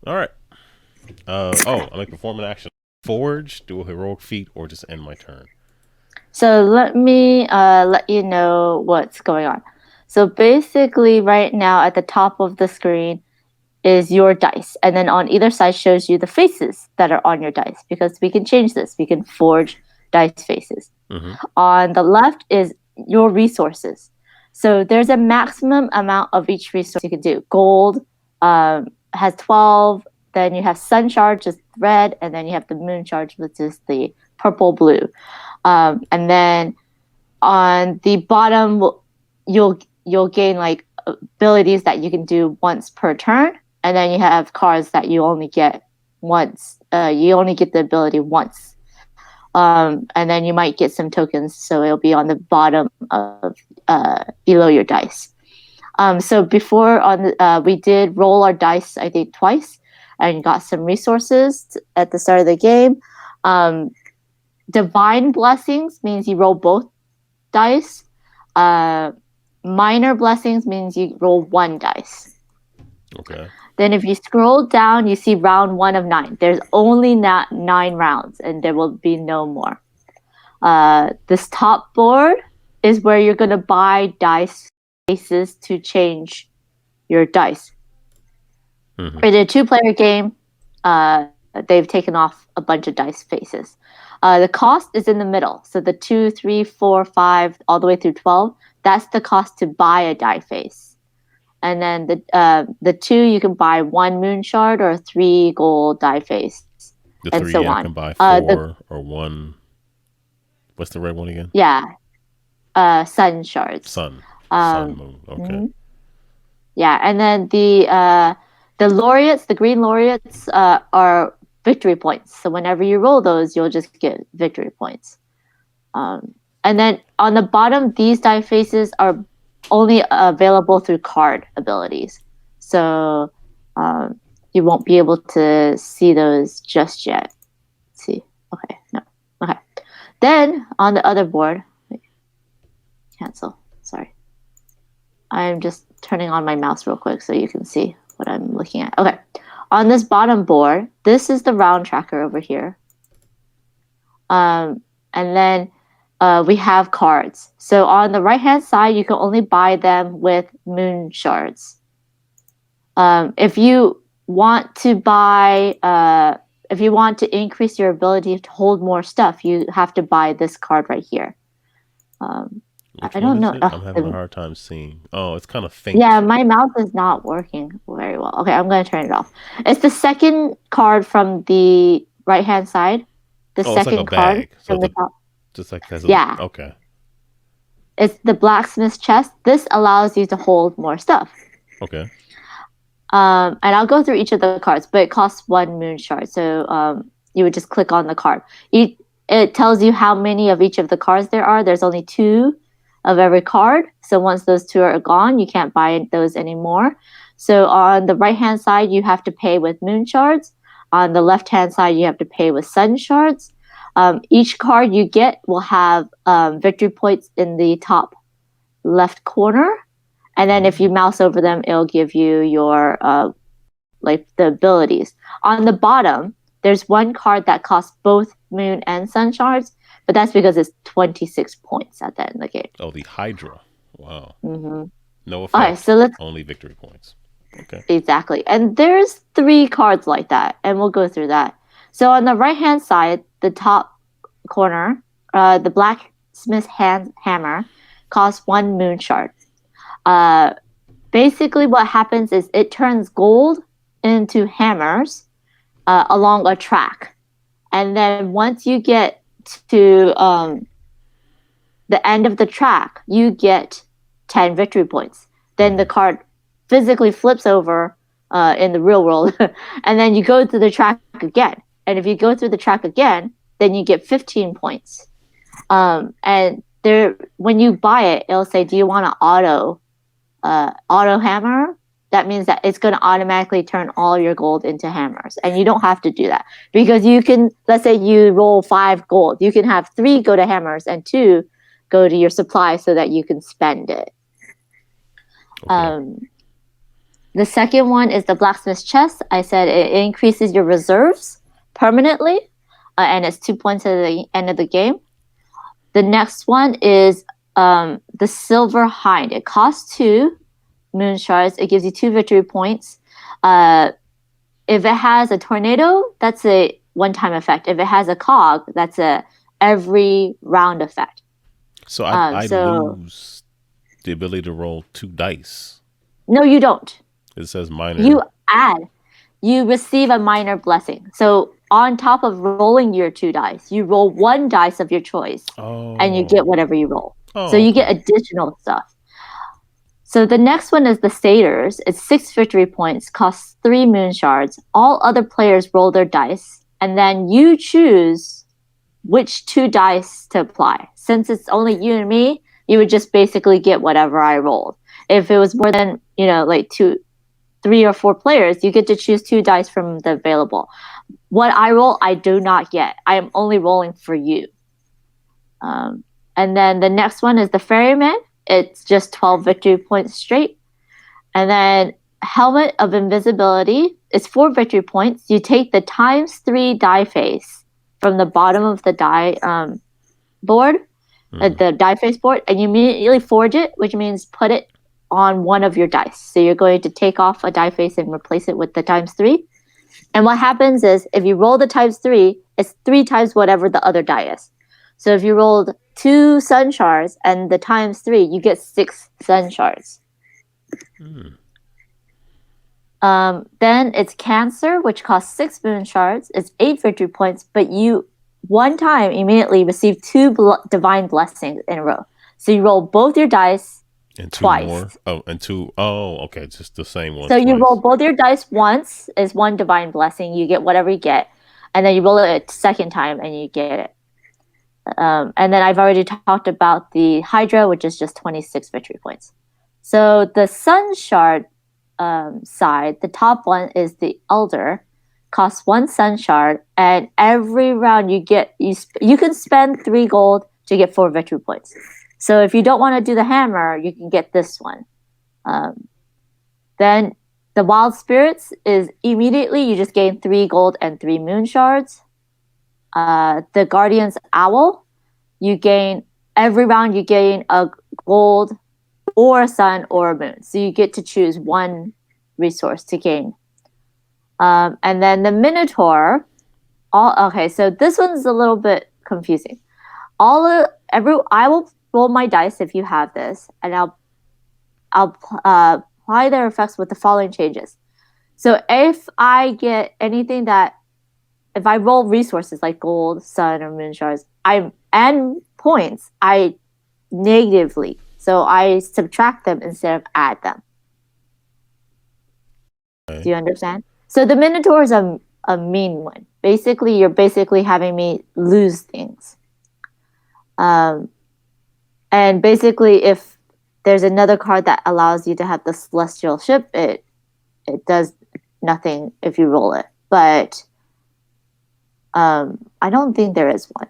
All right. I make perform an action. Forge, do a heroic feat, or just end my turn. So let me let you know what's going on. So basically, right now at the top of the screen is your dice, and then on either side shows you the faces that are on your dice because we can change this. We can forge dice faces. Mm-hmm. On the left is your resources. So there's a maximum amount of each resource you can do. Gold has 12, then you have sun shard, just red, and then you have the moon shard, which is the purple blue. And then on the bottom, you'll gain like abilities that you can do once per turn, and then you have cards that you only get once. You only get the ability once, and then you might get some tokens, so it'll be on the bottom of below your dice. So before we did roll our dice, I think twice, and got some resources at the start of the game. Um, Divine blessings means you roll both dice. Uh, Minor blessings means you roll one dice. Okay. Then if you scroll down, you see round 1 of 9. There's only 9 rounds, and there will be no more. This top board is where you're going to buy dice faces to change your dice. Mm-hmm. For the two-player game, they've taken off a bunch of dice faces. The cost is in the middle. So the 2, 3, 4, 5, all the way through 12, that's the cost to buy a die face. And then the 2, you can buy 1 moon shard or 3 gold die face, The and three, so I on. can buy The 4 or 1. What's the red one again? Yeah, sun shards. Sun, Um, moon. Okay. mhm. Yeah, and then the laureates, the green laureates, are victory points. So whenever you roll those, you'll just get victory points. And then on the bottom, these die faces are only available through card abilities. So you won't be able to see those just yet. Let's see. Okay, no. Okay. Then on the other board, wait, cancel. Sorry. I'm just turning on my mouse real quick so you can see what I'm looking at. Okay. On this bottom board, this is the round tracker over here. And then we have cards. So on the right hand side, you can only buy them with moon shards. If you want to if you want to increase your ability to hold more stuff, you have to buy this card right here. Um, Which I one don't is know. it? I'm having a hard time seeing. Oh, it's kind of Yeah, faint. my mouse is not working very well. Okay, I'm going to turn it off. It's the second card from the right hand side. The Oh, it's like a second card bag. So from it's the a top. just like has a. Yeah, Okay. it's the blacksmith chest. This allows you to hold more stuff. Okay. And I'll go through each of the cards, but it costs 1 moon shard. So you would just click on the card. It tells you how many of each of the cards there are. There's only 2 of every card. So once those 2 are gone, you can't buy those anymore. So on the right hand side, you have to pay with moon shards. On the left hand side, you have to pay with sun shards. Each card you get will have victory points in the top left corner, and then if you Mm. mouse over them, it'll give you your like the abilities. On the bottom, there's one card that costs both moon and sun shards, but that's because it's 26 points at the end of the game. Oh, the Hydra. Wow. Mm-hmm. No Okay, effects. so let's Only victory points. Okay. exactly. And there's 3 cards like that, and we'll go through that. So on the right hand side, the top corner, the blacksmith hammer costs 1 moon shard. Uh, Basically, what happens is it turns gold into hammers along a track. And then once you get to the end of the track, you get 10 victory points. Then the Mm-hmm. card physically flips over in the real world, and then you go through the track again. And if you go through the track again, then you get 15 points. And there, when you buy it, it'll say, "Do you want to auto hammer?" That means that it's going to automatically turn all your gold into hammers, and you don't have to do that because you can. Let's say you roll 5 gold, you can have 3 go to hammers and 2 go to your supply so that you can spend it. Okay. Um, The second one is the Blacksmith's chest. I said it increases your reserves permanently, and it's 2 points at the end of the game. The next one is the Silver Hind. It costs 2 moon shards. It gives you 2 victory points. If it has a tornado, that's a one-time effect. If it has a cog, that's a every round effect. So I lose the ability to roll 2 dice. No, you don't. It says minor. You receive a minor blessing. So on top of rolling your 2 dice, you roll 1 dice of your choice, and you get whatever you roll. So you get additional stuff. So the next one is the Satyrs. It's 6 victory points, costs 3 moon shards. All other players roll their dice, and then you choose which 2 dice to apply. Since it's only you and me, you would just basically get whatever I rolled. If it was more than, like 3 or 4 players, you get to choose 2 dice from the available. What I roll, I do not get. I am only rolling for you. And then the next one is the Ferryman. It's just 12 victory points straight. And then Helmet of Invisibility is 4 victory points. You take the ×3 die face from the bottom of the die board, the die face board, and you immediately forge it, which means put it on one of your dice. So you're going to take off a die face and replace it with the ×3. And what happens is if you roll the ×3, it's 3 times whatever the other die is. So if you rolled 2 sun shards and the ×3, you get 6 sun shards. Then it's Cancer, which costs 6 moon shards. It's 8 victory points, but you one time immediately receive 2 divine blessings in a row. So you roll both your dice and 2 twice. more. Oh, and 2. Oh, okay. Just the same one. So twice. You roll both your dice once is 1 divine blessing. You get whatever you get. And then you roll it a second time and you get it. And then I've already talked about the Hydra, which is just 26 victory points. So the Sun Shard side, the top one is the Elder, costs 1 Sun Shard, and every round you can spend 3 gold to get 4 victory points. So if you don't want to do the hammer, you can get this one. Then the Wild Spirits is immediately you just gain 3 gold and 3 moon shards. The Guardian's Owl, every round you gain a gold or a sun or a moon. So you get to choose 1 resource to gain. And then the Minotaur, so this one's a little bit confusing. I will roll my dice if you have this, and I'll apply their effects with the following changes. So if I get anything if I roll resources like gold, sun, or moon shards, and points, I negatively. So I subtract them instead of add them. Okay. Do you understand? So the Minotaur is a mean one. Basically, you're having me lose things. And basically, if there's another card that allows you to have the Celestial Ship, it does nothing if you roll it. But I don't think there is one.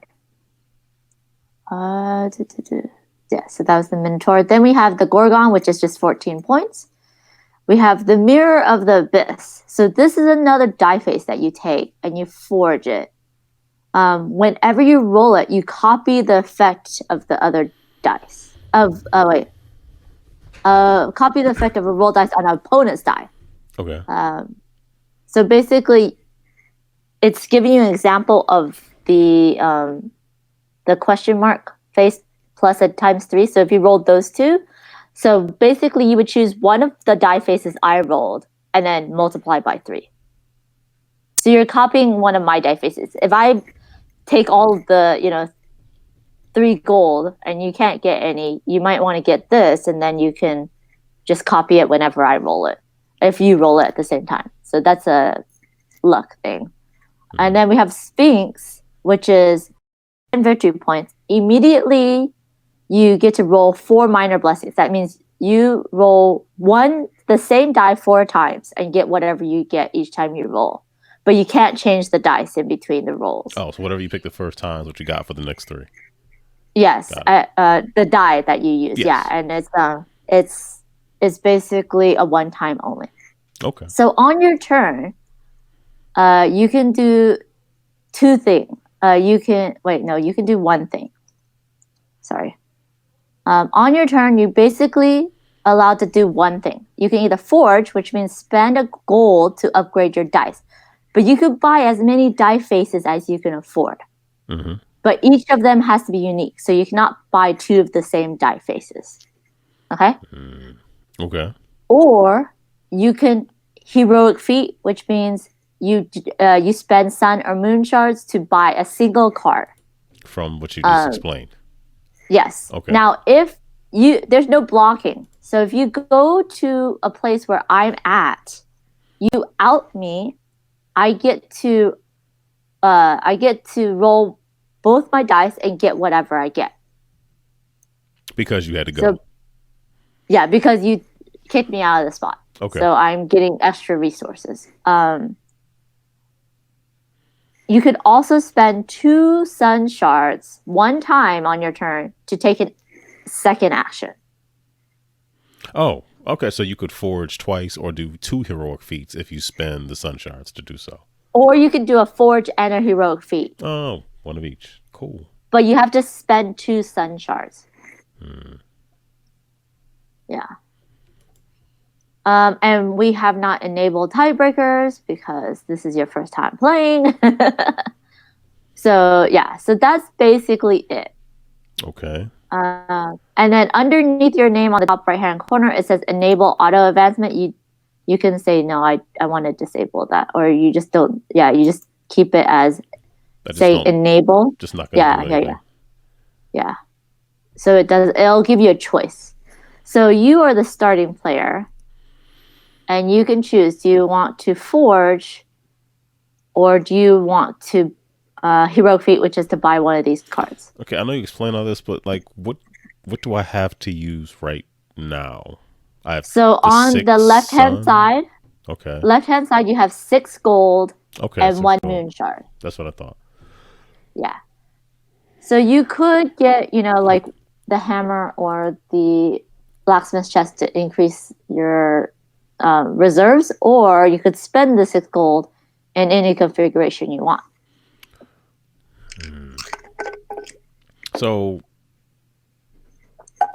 Yeah, so that was the Minotaur. Then we have the Gorgon, which is just 14 points. We have the Mirror of the Abyss. So this is another die face that you take and you forge it. Whenever you roll it, you copy the effect of the other dice. Copy the effect of a roll dice on an opponent's die. Okay. So basically, it's giving you an example of the question mark face plus a ×3. So if you rolled those 2, so basically you would choose one of the die faces I rolled and then multiply by 3. So you're copying one of my die faces. If I take all of the 3 gold and you can't get any, you might want to get this, and then you can just copy it whenever I roll it, if you roll it at the same time. So that's a luck thing. And then we have Sphinx, which is 10 victory points. Immediately, you get to roll 4 minor blessings. That means you roll the same die 4 times and get whatever you get each time you roll. But you can't change the dice in between the rolls. Oh, so whatever you pick the first time is what you got for the next 3. Yes, the die that you use. Yes. Yeah, and it's basically a one-time only. Okay. So on your turn, you can do two things. You can do one thing. Sorry. On your turn, you basically allowed to do one thing. You can either forge, which means spend a gold to upgrade your dice. But you could buy as many die faces as you can afford. Mm-hmm. But each of them has to be unique. So you cannot buy two of the same die faces. Okay? Okay. Or you can heroic feat, which means you spend sun or moon shards to buy a single card. From what you just explained. Yes. Okay. Now, there's no blocking. So if you go to a place where I'm at, you out me, I get to roll both my dice and get whatever I get. Because you had to go. So, yeah, because you kicked me out of the spot. Okay. So I'm getting extra resources. You could also spend 2 sun shards one time on your turn to take a second action. Oh, okay. So you could forge twice or do 2 heroic feats if you spend the sun shards to do so. Or you could do a forge and a heroic feat. Oh, one of each. Cool. But you have to spend 2 sun shards. Yeah. And we have not enabled tiebreakers because this is your first time playing. So that's basically it. Okay. And then underneath your name on the top right hand corner, it says enable auto advancement. You can say no, I want to disable that, or you just don't. Yeah, you just keep it as enable. Just not gonna do anything. Yeah. So it'll give you a choice. So you are the starting player, and you can choose: do you want to forge, or do you want to heroic feat, which is to buy one of these cards? Okay, I know you explained all this, but like, what do I have to use right now? I have on the left hand side. Okay. Left hand side, you have 6 gold and 1 moon shard. That's what I thought. Yeah. So you could get, like the hammer or the blacksmith chest to increase your reserves, or you could spend the 6 gold in any configuration you want. So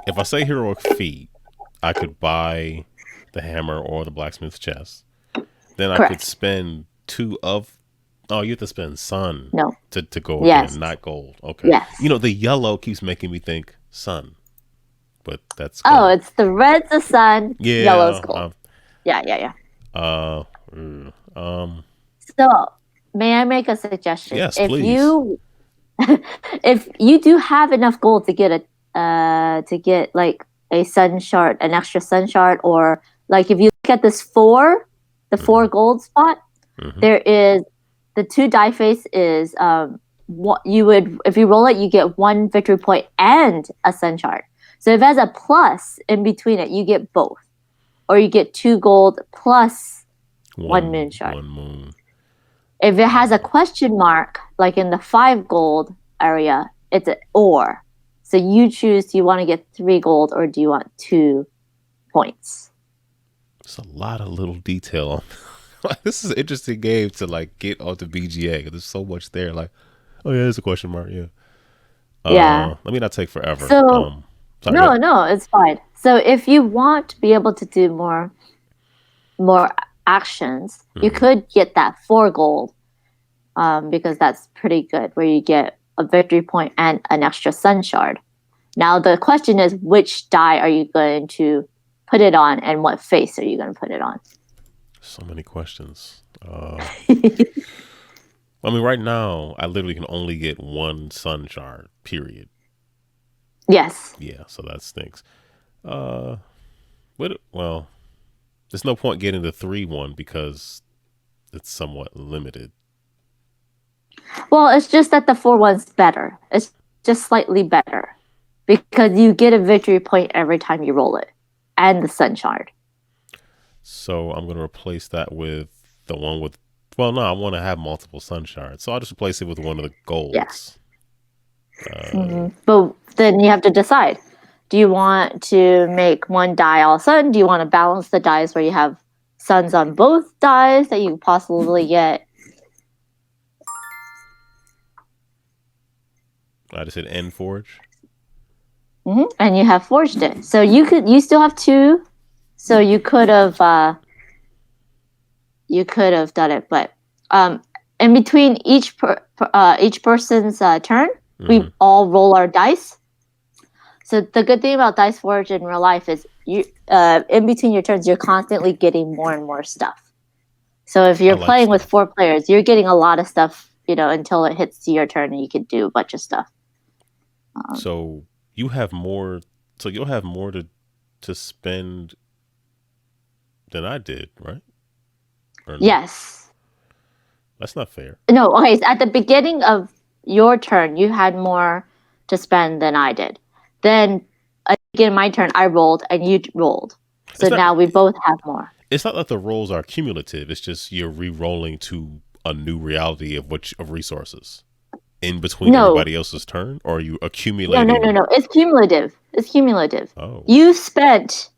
if I say heroic feat, I could buy the hammer or the blacksmith's chest. Then Correct. I could spend 2 of... Oh, you have to spend sun to go yes. again, not gold. Okay. Yes. The yellow keeps making me think sun. But that's... it's the red's the sun, yellow's gold. Yeah. So, may I make a suggestion? Yes, please. If you do have enough gold to get like a sun shard, an extra sun shard, or like if you look at this 4 gold spot, there is the 2 die face is what you would, if you roll it, you get 1 victory point and a sun shard. So if it has a plus in between it, you get both, or you get 2 gold plus 1 moon shard. 1 moon. If it has a question mark, like in the 5 gold area, it's an or. So you choose, do you want to get 3 gold or do you want 2 points? It's a lot of little detail. This is an interesting game to like get onto BGA. There's so much there. Like, oh yeah, there's a question mark. Yeah. Let me not take forever. So no, it's fine. So if you want to be able to do more actions, you could get that 4 gold, because that's pretty good, where you get a victory point and an extra sun shard. Now the question is, which die are you going to put it on, and what face are you going to put it on? So many questions. I mean, right now I literally can only get 1 sun shard. Period. Yes. Yeah, so that stinks. Well, there's no point getting the 3 one because it's somewhat limited. Well, it's just that the 4 one's better. It's just slightly better because you get a victory point every time you roll it, and the sun shard. So I'm going to replace that with the one with... Well, no, I want to have multiple sun shards, so I'll just replace it with one of the golds. Yeah. But then you have to decide. Do you want to make 1 die all of a sudden? Do you want to balance the dies where you have suns on both dice that you possibly get. I just said N Forge. And you have forged it. So you still have 2. So you could have done it, but in between each person's turn, we all roll our dice. So the good thing about Dice Forge in real life is you in between your turns, you're constantly getting more and more stuff. So if you're playing with 4 players, you're getting a lot of stuff, until it hits your turn and you can do a bunch of stuff. So you have more. So you'll have more to spend than I did, right? No? Yes. That's not fair. No, okay. So at the beginning of your turn, you had more to spend than I did. Then again, my turn, I rolled and you rolled. So now we both have more. It's not that the rolls are cumulative. It's just you're re-rolling to a new reality of resources in between everybody else's turn, or are you accumulating? No. It's cumulative. Oh. You spent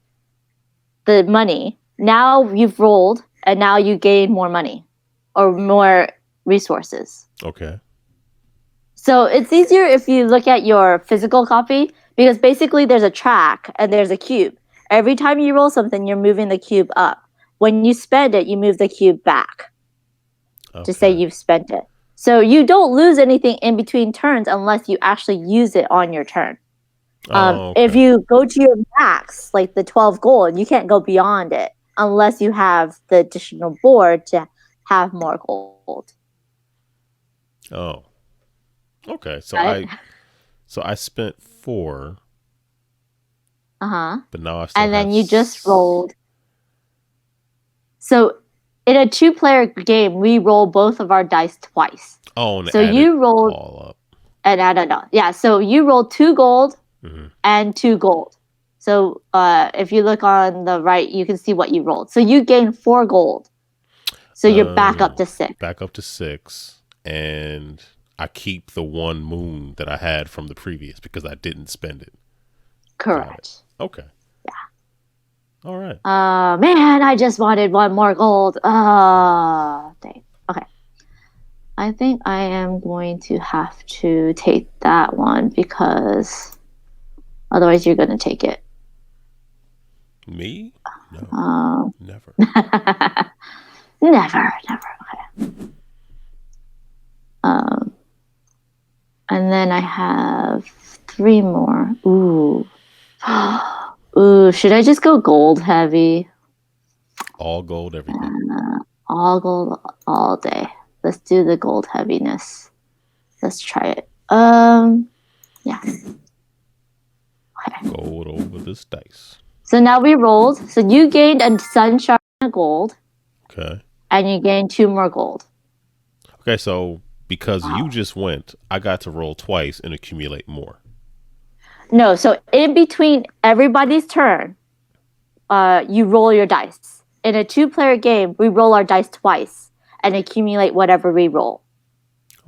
the money. Now you've rolled, and now you gain more money or more resources. Okay. So it's easier if you look at your physical copy, because basically there's a track and there's a cube. Every time you roll something, you're moving the cube up. When you spend it, you move the cube back to say you've spent it. So you don't lose anything in between turns unless you actually use it on your turn. If you go to your max, like the 12 gold, you can't go beyond it unless you have the additional board to have more gold. Oh. Okay. So right? I spent 4. But now I still and then you just rolled. So in a 2-player game, we roll both of our dice twice. Oh, and so you rolled all up. And added on. Yeah, so you rolled 2 gold and 2 gold. So if you look on the right, you can see what you rolled. So you gained 4 gold. So you're back up to 6. Back up to 6, and I keep the 1 moon that I had from the previous because I didn't spend it. Correct. Okay. Yeah. All right. Man, I just wanted 1 more gold. Dang. Okay. I think I am going to have to take that one because otherwise you're going to take it. Me? No. Never. Never. Okay. And then I have 3 more. Ooh. Ooh, should I just go gold heavy? All gold, everything. All gold all day. Let's do the gold heaviness. Let's try it. Yeah. Okay. Gold over this dice. So now we rolled. So you gained a sunshine of gold. Okay. And you gained 2 more gold. Okay, so because you just went, I got to roll twice and accumulate more. No, so in between everybody's turn, you roll your dice. In a 2-player game, we roll our dice twice and accumulate whatever we roll.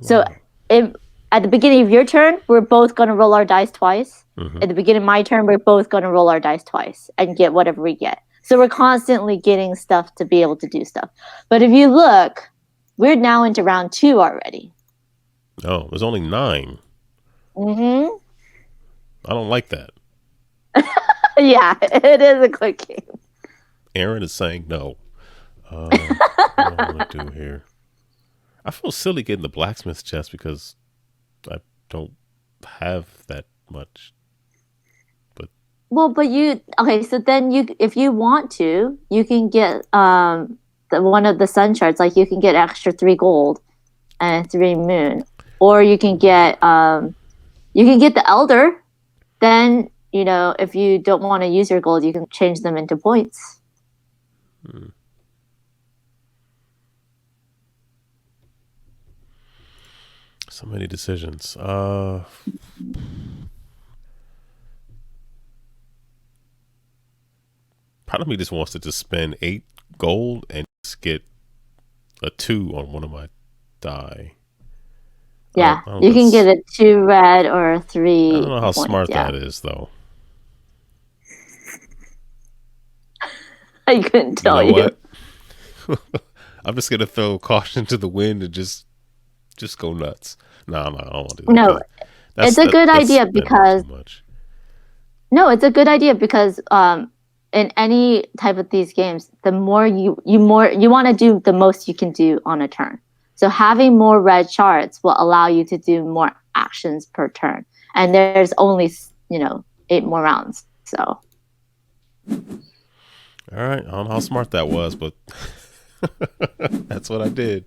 Wow. So at the beginning of your turn, we're both going to roll our dice twice. At the beginning of my turn, we're both going to roll our dice twice and get whatever we get. So we're constantly getting stuff to be able to do stuff. But if you look, we're now into round 2 already. Oh, there's only 9. I don't like that. Yeah, it is a quick game. Aaron is saying no. What do I want to do here? I feel silly getting the blacksmith chest because I don't have that much. But so then if you want to, you can get one of the sun shards. Like you can get extra 3 gold and 3 moon, or you can get the elder. Then if you don't want to use your gold, you can change them into points. So many decisions. Part of me just wants to just spend 8 gold and just get a 2 on one of my die. Yeah, you can get a 2 red or a 3. I don't know how smart that is, though. I couldn't tell you. What? I'm just gonna throw caution to the wind and just go nuts. No, I don't want to do that No, because it's a good that's idea spending too because much. no, it's a good idea because in any type of these games, the more you want to do the most you can do on a turn. So having more red shards will allow you to do more actions per turn. And there's only 8 more rounds. So All right, I don't know how smart that was, but that's what I did.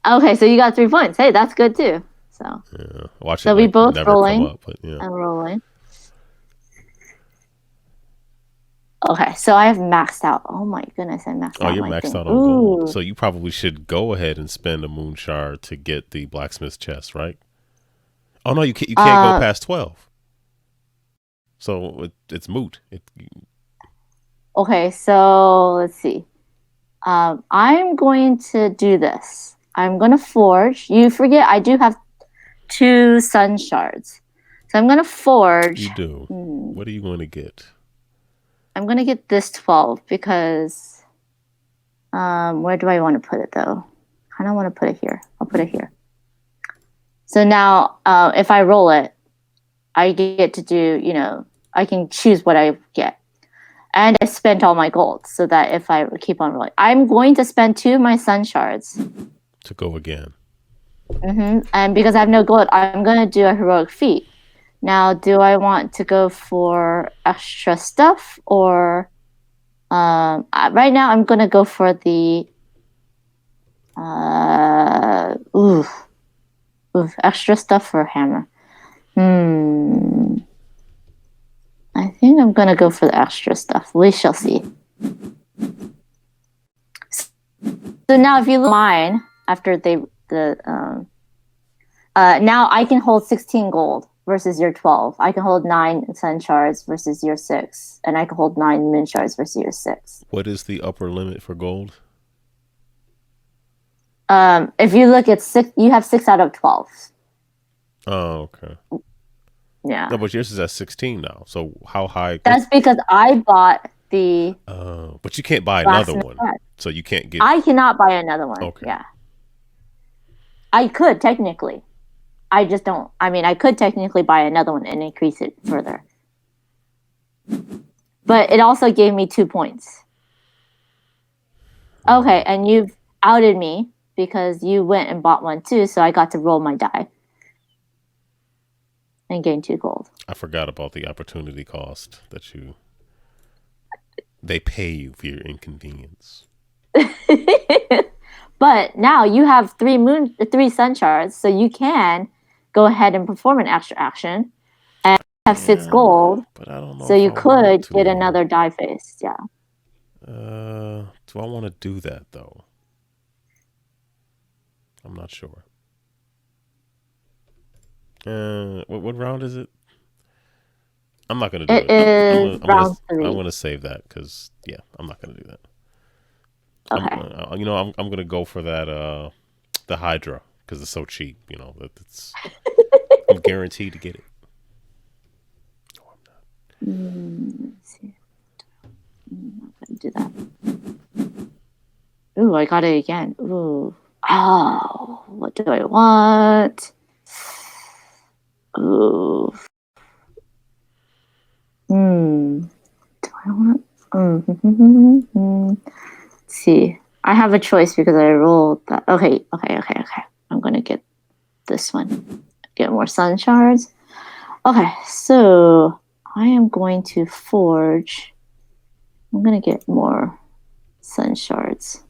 okay, so you got 3 points. Hey, that's good too. So Yeah, watch it so we like both never come rolling up, but yeah. and rolling. Okay, so I have maxed out. Oh my goodness, I maxed Oh, out you're my maxed thing. out on gold, Ooh. so you probably should go ahead and spend a moon shard to get the blacksmith chest, right? Oh no, you can't go Uh, past 12, so it's moot. okay, so let's see. I'm going to do this. I'm going to forge. You forget I do have 2 sun shards. So I'm going to You forge. do. What are you going to get? I'm going to get this 12 because where do I want to put it though? I don't want to put it here. I'll put it here. So now if I roll it, I get to do, I can choose what I get. And I spent all my gold so that if I keep on rolling, I'm going to spend 2 of my sun shards. To go again. And because I have no gold, I'm going to do a heroic feat. Now, do I want to go for extra stuff or right now I'm going to go for the extra stuff for a hammer. I think I'm going to go for the extra stuff. We shall see. So now if you look at mine after now I can hold 16 gold versus your 12. I can hold 9 sun shards versus your 6. And I can hold 9 moon shards versus your 6. What is the upper limit for gold? If you look at 6, you have 6 out of 12. Oh, okay. Yeah. No, but yours is at 16 now. So how high? That's because I bought the but you can't buy another blacksmith one. set. So you can't get. I cannot buy another one. Okay. Yeah. I could technically. I just don't. I mean, I could technically buy another one and increase it further. But it also gave me 2 points. Okay, and you've outed me because you went and bought one too, so I got to roll my die and gain 2 gold. I forgot about the opportunity cost that they pay you for your inconvenience. But now you have 3 sun shards, so you can go ahead and perform an extra action and have 6 gold. But I don't know. So you could get another die face. Yeah. Do I want to do that though? I'm not sure. What round is it? I'm not gonna do it. It is round 3. I'm gonna save that because I'm not gonna do that. Okay. I'm gonna go for that the Hydra because it's so cheap. It's I'm guaranteed to get it. No, I'm not. Let's see. I'm not gonna do that. Ooh, I got it again. Ooh. Oh, what do I want? Ooh. Do I want? Let's see. I have a choice because I rolled that. Okay. I'm gonna get this one. Get more sun shards. Okay, so I am going to forge. I'm gonna get more sun shards.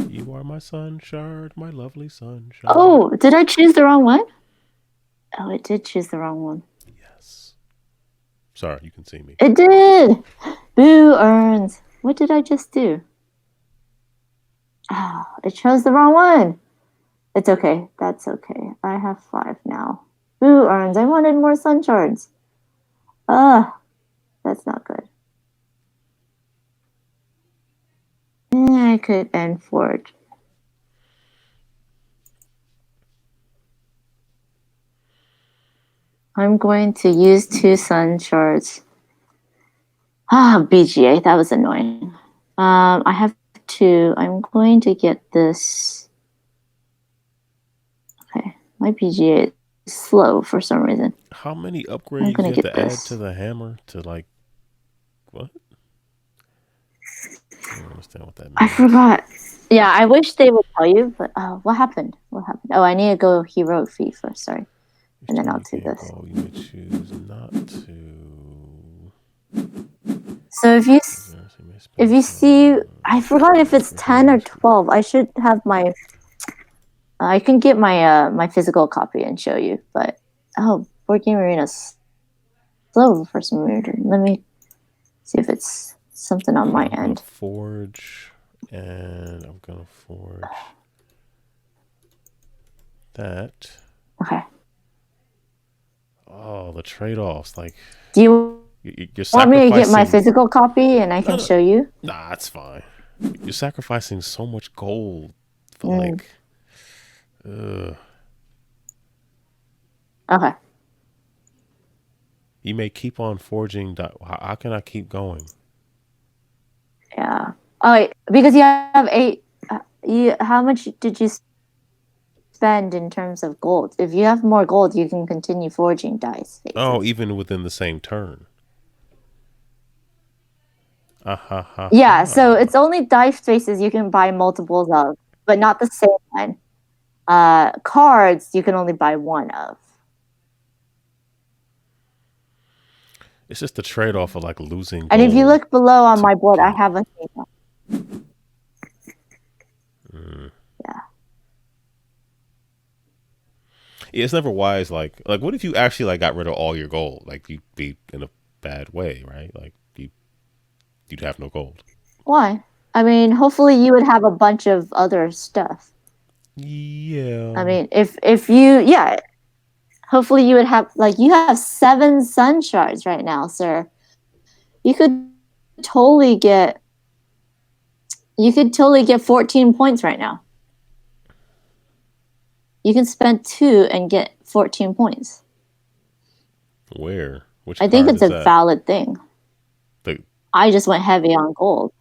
You are my sun shard, my lovely sun shard. Oh, did I choose the wrong one? Oh, it did choose the wrong one. Yes. Sorry, you can see me. It did! Boo earns. What did I just do? Oh, it chose the wrong one. It's okay. That's okay. I have 5 now. Boo earns. I wanted more sun shards. That's not good. I could end forge. I'm going to use 2 sun shards. BGA, that was annoying. I have two. I'm going to get this. Okay, my PGA is slow for some reason. How many I'm upgrades do gonna you have get to add this. to the hammer to like what? I don't understand what that I means. forgot. Yeah, I wish they would tell you, but what happened? What happened? Oh, I need to go heroic feat first. Sorry, Each and then time I'll you do gain this. gold, you may choose not to. So if you see, I forgot if it's 10 or 12. I should have my. I can get my physical copy and show you, but Board Game Arena's slow for some reason. Let me see if it's something on Okay, my I'm gonna end. forge, and I'm gonna forge that. Okay. Oh, the trade-offs. Like Do you you're want me to get my sacrificing. physical copy and I No, can no, show you? nah, it's fine. You're sacrificing so much gold for Mm, like. Uh, okay. you may keep on forging. How can I keep going? Yeah. Oh, wait, because you have eight. How much did you spend in terms of gold? If you have more gold, you can continue forging dice Oh, faces. even within the same turn. Ah ha ha Yeah, so ha. it's only dice faces you can buy multiples of, but not the same one. Cards you can only buy one of. It's just the trade-off of like losing And if you gold look below on to my board, I get. have a thing. Mm. Yeah. Yeah, it's never wise. Like, what if you actually like got rid of all your gold? Like, you'd be in a bad way, right? Like, you'd have no gold. Why? I mean, hopefully you would have a bunch of other stuff. I Yeah. mean, if you yeah, hopefully you would have like you have 7 sun shards right now, sir. You could totally get you could totally get 14 points right now. You can spend 2 and get 14 points. Where? Which I think card it's is a that? valid thing. The I just went heavy on gold.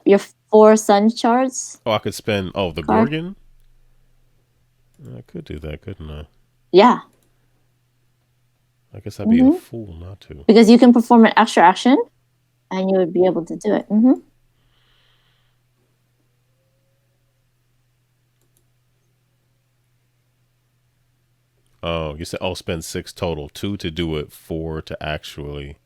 Your 4 sun shards I could spend. Oh, the card. Gorgon. I could do that, couldn't I? Yeah. I guess I'd be a Hmm. fool not to. Because you can perform an extra action and you would be able to do it. Hmm. Oh, you said spend 6 total, 2 to do it, 4 to actually.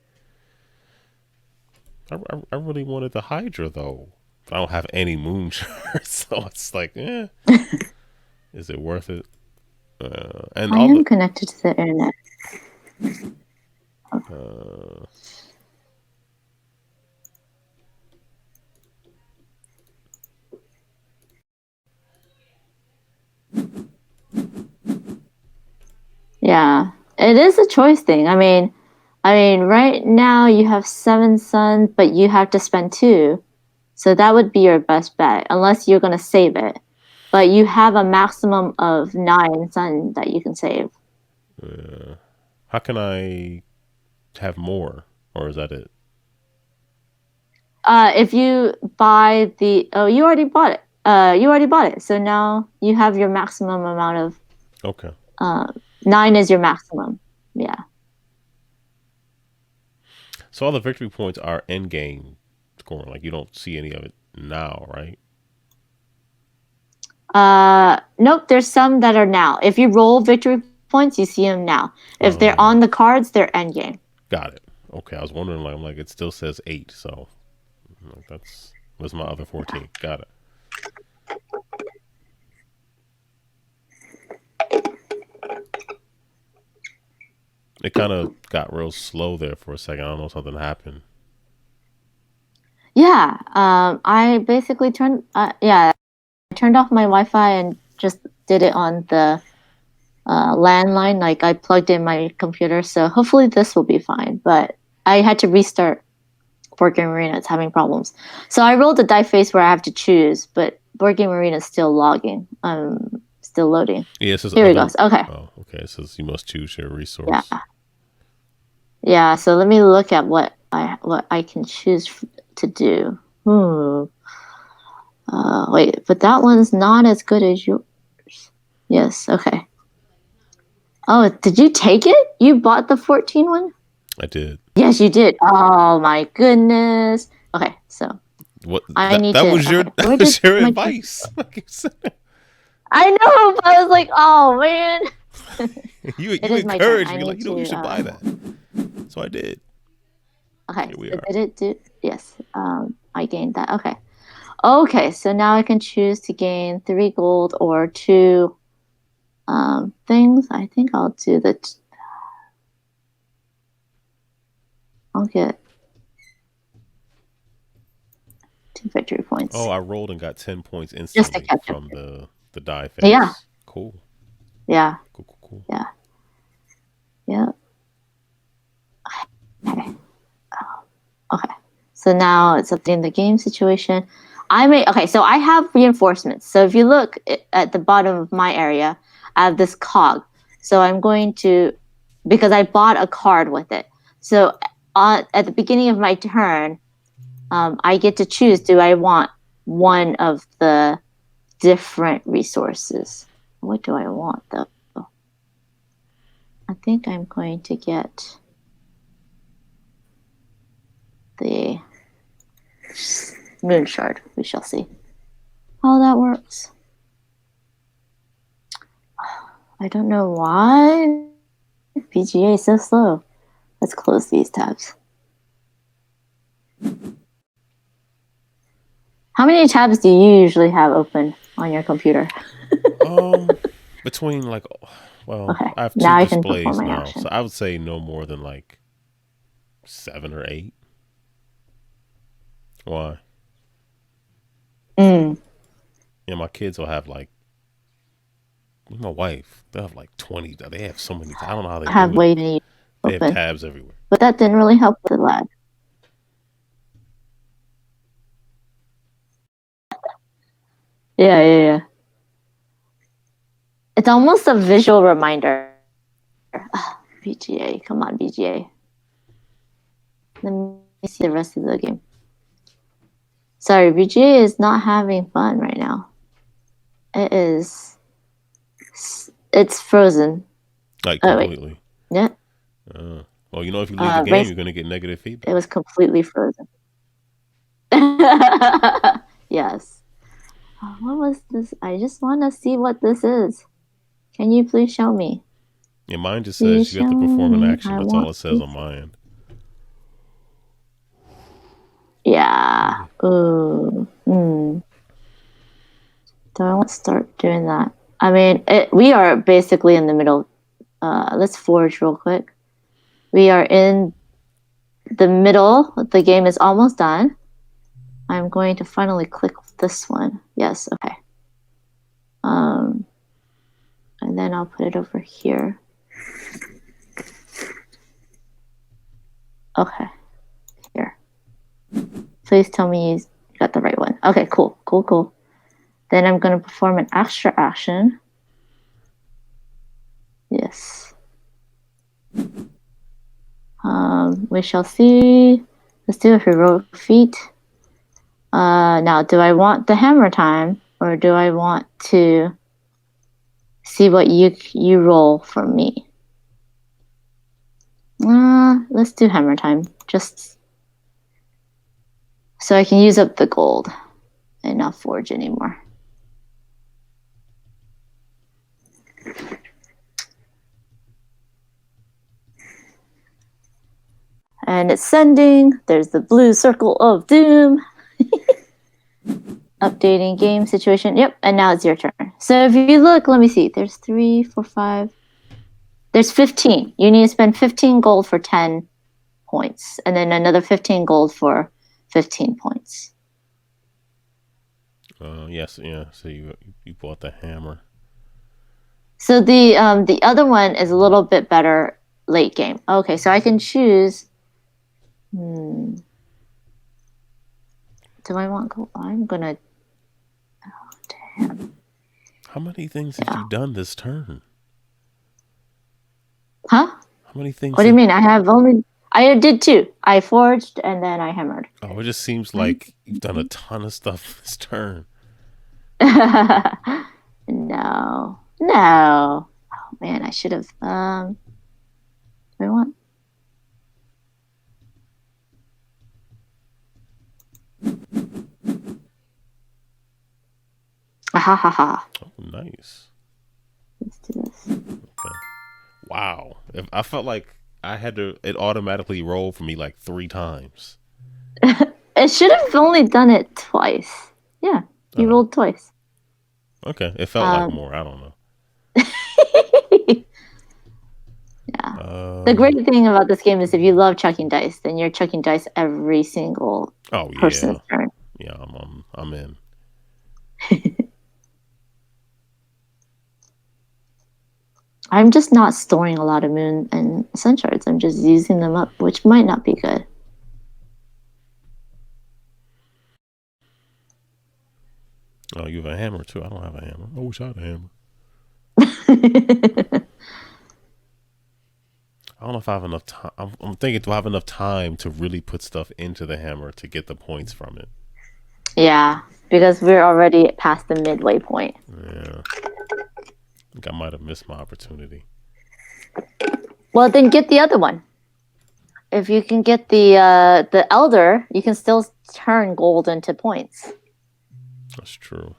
I really wanted the Hydra though. I don't have any moon shards, so it's like, is it worth it? And I all am the connected to the internet. uh, Yeah, it is a choice thing. I mean, right now you have 7 suns, but you have to spend 2, so that would be your best bet, unless you're gonna save it. But you have a maximum of 9 sun that you can save. how can I have more, or is that it? If you buy you already bought it. You already bought it, so now you have your maximum amount of Okay. uh, 9 is your maximum. Yeah. So all the victory points are end game scoring. Like you don't see any of it now, right? Nope. There's some that are now. If you roll victory points, you see them now. If they're Oh, on the cards, they're end game. got it. Okay, I was wondering. Like, I'm like, it still says 8, so like, that's my other 14. Got it. It kind of got real slow there for a second. I don't know if something happened. Yeah. I basically I turned off my Wi-Fi and just did it on the landline. Like I plugged in my computer, so hopefully this will be fine. But I had to restart Board Game Arena. It's having problems. So I rolled a die face where I have to choose, but Board Game Arena is still logging. Still loading. Yeah, it says Here it other. goes. Okay. Oh, okay. It says you must choose your resource. Yeah. Yeah. So let me look at what I can choose to do. Wait, but that one's not as good as yours. Yes, okay. Oh, did you take it? You bought the 14 one? I did. Yes, you did. Oh my goodness. Okay, so What I need that to. was your Okay, where that was did your my advice. Like you said. I know, but I was like, oh man. You It you is my turn. encouraged I me, like, need you know, you to. should buy that. So I did. Okay, Here we so are. did it do? Yes. I gained that. Okay. Okay, so now I can choose to gain 3 gold or 2 things. I think I'll do I'll get 2 victory Oh, points I rolled and got 10 points just to instantly catch up. from the die Yeah, phase. Cool. yeah, Cool, cool, cool. yeah, yeah. Okay. Okay. So now it's updating the game situation. Okay, so I have reinforcements. So if you look at the bottom of my area, I have this cog. So I'm going to, because I bought a card with it. So at the beginning of my turn, I get to choose, do I want one of the different resources? What do I want though? I think I'm going to get the moon shard. We shall see how that works. I don't know why VGA is so slow. Let's close these tabs. How many tabs do you usually have open on your computer? Between like, well, Okay, I have 2 now I can perform displays my now, so action. I would say no more than like 7 or 8. Why? Mm. Yeah, my kids will have like, my wife, they'll have like 20. They have so many. I don't know how they I have do it. way many They have open, tabs everywhere. but that didn't really help with the lag. Yeah, yeah, yeah. It's almost a visual reminder. VGA, come on, VGA. Let me see the rest of the game. Sorry, VGA is not having fun right now. It is. It's frozen. Like Oh wait, completely. yeah. Well, you know, if you leave the game, Race. you're going to get negative It feedback. was completely frozen. Yes. What was this? I just want to see what this is. Can you please show me? Yeah, mine just Please says you have show to perform an me. action. I That's all want it says to. on my end. Yeah. Ooh. Hmm. Do I want to start doing that? I mean, we are basically in the middle. Let's forge real quick. We are in the middle. The game is almost done. I'm going to finally click this one. Yes. Okay. And then I'll put it over here. Okay. Here. Please tell me you got the right one. Okay, cool, cool, cool. Then I'm going to perform an extra action. Yes. We shall see. Let's do a heroic feat. Now, do I want the hammer time, or do I want to see what you roll for me? Let's do hammer time, just so I can use up the gold and not forge anymore. And it's sending. There's the blue circle of doom. Updating game situation. Yep, and now it's your turn. So if you look, let me see. There's 3, 4, 5. There's 15. You need to spend 15 gold for 10 points, and then another 15 gold for 15 points. Yes, yeah. So you bought the hammer. So the other one is a little bit better late game. Okay, so I can choose. Do I want gold? I'm gonna. Oh, damn. How many things have you done this turn? Huh? How many things? What do you mean? I I did too. I forged and then I hammered. Oh, it just seems like you've done a ton of stuff this turn. No. Oh man, I should have. We want. Ha ha ha. Oh, nice. Let's do this. Okay. Wow. I felt like I had to. It automatically rolled for me like 3 times. It should have only done it twice. Yeah, you rolled twice. Okay, it felt like more. I don't know. Yeah. The great thing about this game is if you love chucking dice, then you're chucking dice every single person's turn. Yeah, I'm in. I'm just not storing a lot of moon and sun shards. I'm just using them up, which might not be good. Oh, you have a hammer too. I don't have a hammer. I wish I had a hammer. I don't know if I have enough time. I'm thinking, do I have enough time to really put stuff into the hammer to get the points from it? Yeah, because we're already past the midway point. Yeah. I think I might have missed my opportunity. Well, then get the other one. If you can get the Elder, you can still turn gold into points. That's true.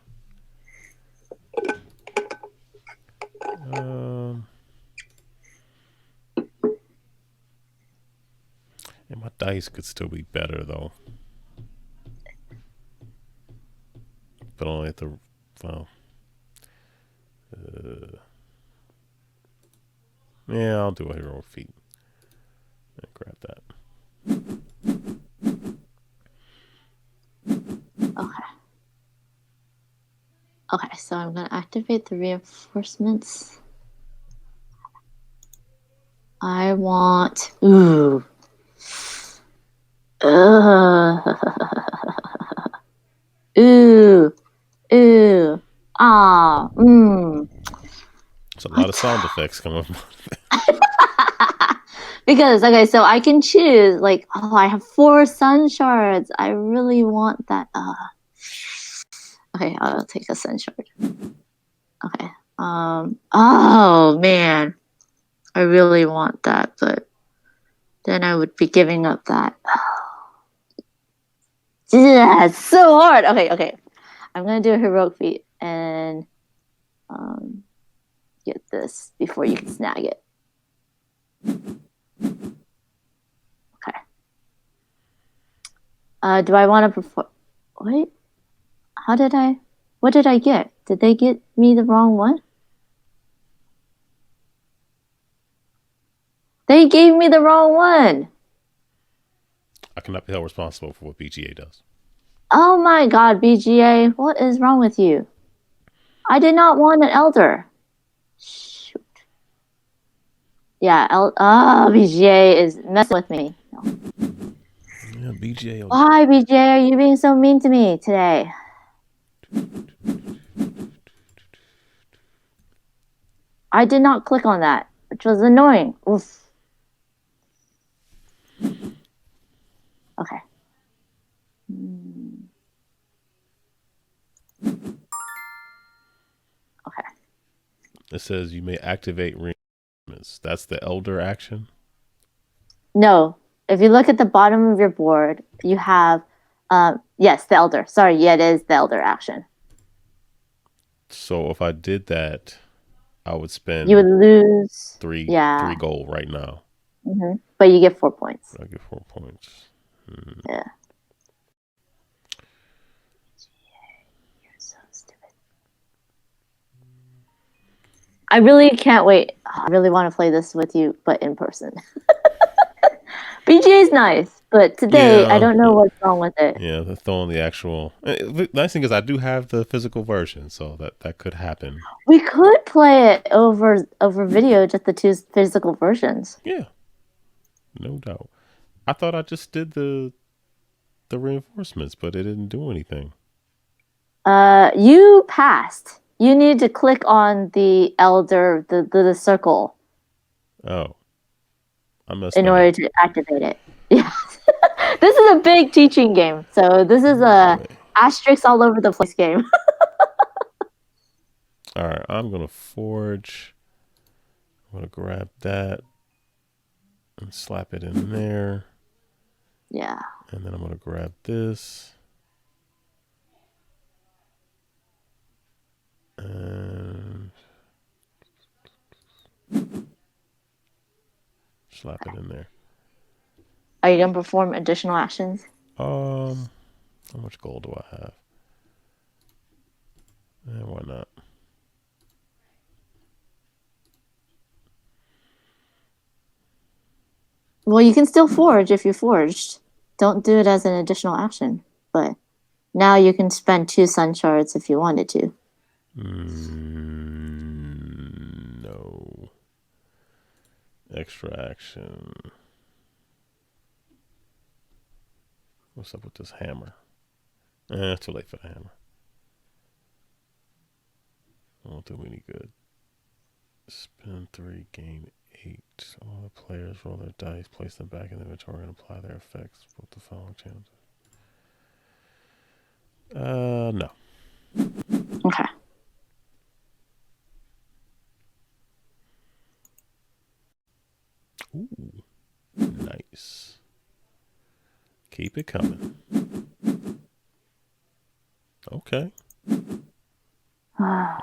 And my dice could still be better though. But only at the yeah, I'll do a hero feat. And grab that. Okay, so I'm gonna activate the reinforcements. I want ooh. Ooh. Ah. It's a lot of sound effects coming from Because so I can choose like, oh, I have 4 sun shards. I really want that. Okay, I'll take a sun shard. Okay. Oh man, I really want that, but then I would be giving up that. Yeah, it's so hard. Okay. I'm gonna do a heroic feat and get this before you can snag it. Okay. Do I want to perform? Wait. What did I get? Did they get me the wrong one? They gave me the wrong one. I cannot be held responsible for what BGA does. Oh my god, BGA. What is wrong with you? I did not want an Elder. Shoot. Yeah, BGA is messing with me. No. Yeah, BGA. Why, BGA, are you being so mean to me today? I did not click on that, which was annoying. Oof. Okay. Okay. It says you may activate reinforcements. That's the Elder action? No. If you look at the bottom of your board, you have, yes, the Elder. Sorry, yeah, it is the Elder action. So if I did that, I would spend. You would lose 3 gold right now. Mm-hmm. But you get 4 points. I get 4 points. Yeah. You're so stupid. I really can't wait. I really want to play this with you, but in person. BGA is nice, but today I don't know what's wrong with it. Yeah, they're throwing the actual. The nice thing is I do have the physical version, so that could happen. We could play it over video, just the 2 physical versions. Yeah, no doubt. I thought I just did the reinforcements, but it didn't do anything. You passed. You need to click on the Elder, the circle. Oh. I messed in that order up. to activate it. Yeah. This is a big teaching game. So this is a Boy. asterisk all over the place game. All right, I'm gonna forge. I'm gonna grab that and slap it in there, Yeah. and then I'm gonna grab this and slap it in there. Are you gonna perform additional actions? How much gold do I have? And why not? Well, you can still forge if you forged. Don't do it as an additional action. But now you can spend 2 sun shards if you wanted to. No. Extra action. What's up with this hammer? Too late for the hammer. Won't do me any good. Spin 3, gain 8. All the players roll their dice, place them back in the inventory, and apply their effects. Both the following chances. No. Okay. Ooh, nice. Keep it coming. Okay.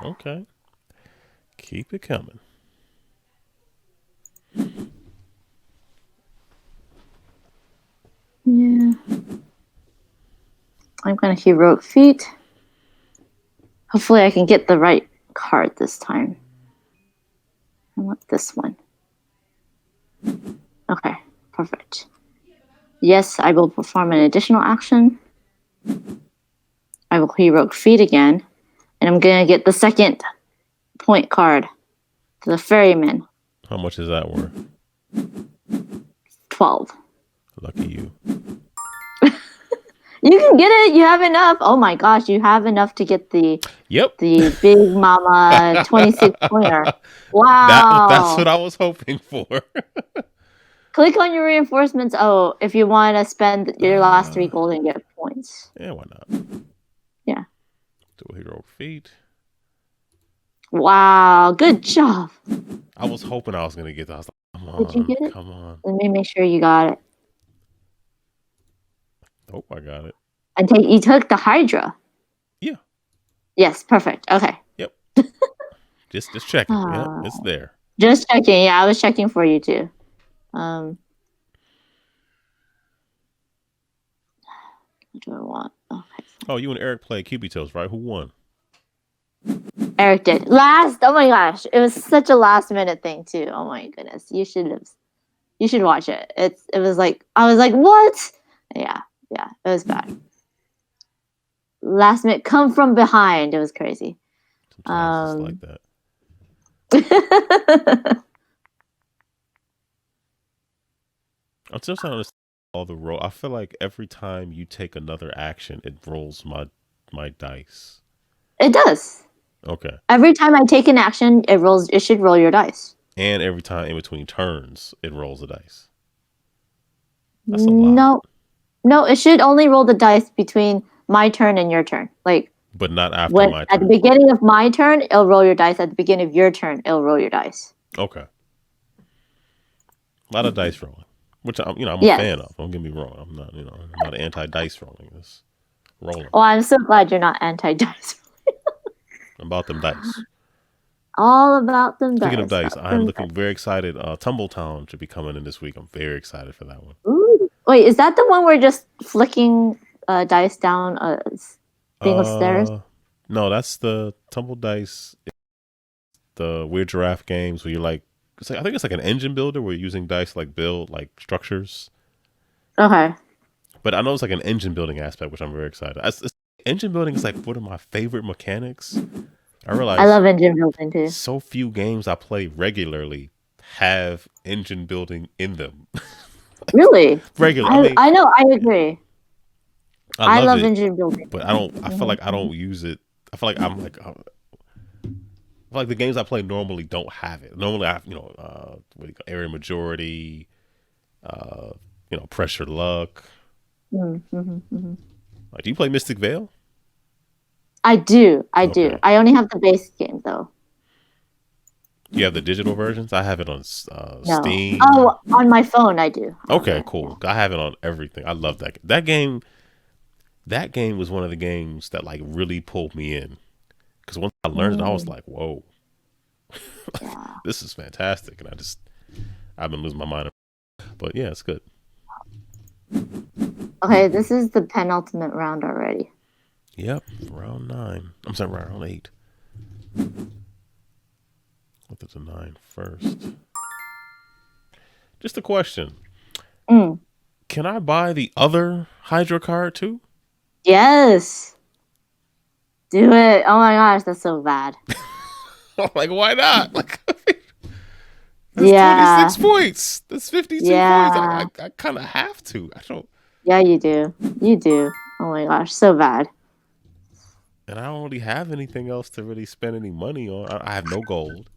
Okay. Keep it coming. Yeah. I'm gonna heroic feat. Hopefully I can get the right card this time. I want this one. Okay, perfect. Yes, I will perform an additional action. I will heroic feat again. And I'm gonna get the second point card. The Ferryman. How much is that worth? 12. Lucky you. You can get it. You have enough. Oh my gosh, you have enough to get the Yep. Big Mama 26 pointer. That's what Wow. I was hoping for. Click on your reinforcements. Oh, if you want to spend your last 3 gold and get points. Yeah, why not? Yeah. Do a hero feat. Wow. Good job. I was hoping I was gonna get that. I was like, come Did you on, get it? come on. Let me make sure you got it. Oh, I got it. And you took the Hydra. Yeah. Yes, perfect. Okay. Yep. just checking. Yep, it's there. Just checking. Yeah, I was checking for you too. What do I want? Okay. Oh, you and Eric played Cubitos, right? Who won? Eric did. Oh my gosh. It was such a last minute thing too. Oh my goodness. You should watch it. It was like I was like, what? Yeah, it was bad. Last minute come from behind. It was crazy. Sometimes it's like that. I'm still trying to understand all the roll. I feel like every time you take another action, it rolls my dice. It does. Okay. Every time I take an action, it should roll your dice. And every time in between turns, it rolls a dice. That's a lot. No, it should only roll the dice between my turn and your turn. Like, but not after my turn. At the beginning of my turn, it'll roll your dice. At the beginning of your turn, it'll roll your dice. Okay. A lot of dice rolling, which I'm a fan of. Don't get me wrong. I'm not anti-dice rolling. It's rolling. Oh, I'm so glad you're not anti-dice. I'm about them dice. All about them dice. Speaking of dice, I'm looking very excited. Tumbletown should be coming in this week. I'm very excited for that one. Ooh. Wait, is that the one where just flicking dice down a thing of stairs? No, that's the Tumble Dice. The Weird Giraffe games where you're like, I think it's like an engine builder where you're using dice to like build like structures. Okay. But I know it's like an engine building aspect, which I'm very excited. Engine building is like one of my favorite mechanics. I realize I love engine building too. So few games I play regularly have engine building in them. Really? Regular. I know. I agree. I love it, engine building, but I don't. I feel like I don't use it. I feel like I'm like. I feel like the games I play normally don't have it. Normally, I have area majority, Pressure Luck. Mm-hmm. Like, do you play Mystic Vale? I do. Okay. I only have the base game though. Do you have the digital versions? I have it on No. Steam. Oh, on my phone I do. Okay, Yeah. cool. I have it on everything. I love that. That game. That game was one of the games that like really pulled me in. Because once I learned it, I was like, "Whoa, Yeah. this is fantastic!" And I've been losing my mind. But yeah, it's good. Okay, this is the penultimate round already. Yep, round 9. I'm sorry, round 8. What is a 9 first? Just a question. Can I buy the other Hydra card too? Yes. Do it. Oh my gosh, that's so bad. Like, why not? Like, that's Yeah. 26 points. That's 52 points. Yeah. I kind of have to. I don't. Yeah, you do. You do. Oh my gosh, so bad. And I don't really have anything else to really spend any money on. I have no gold.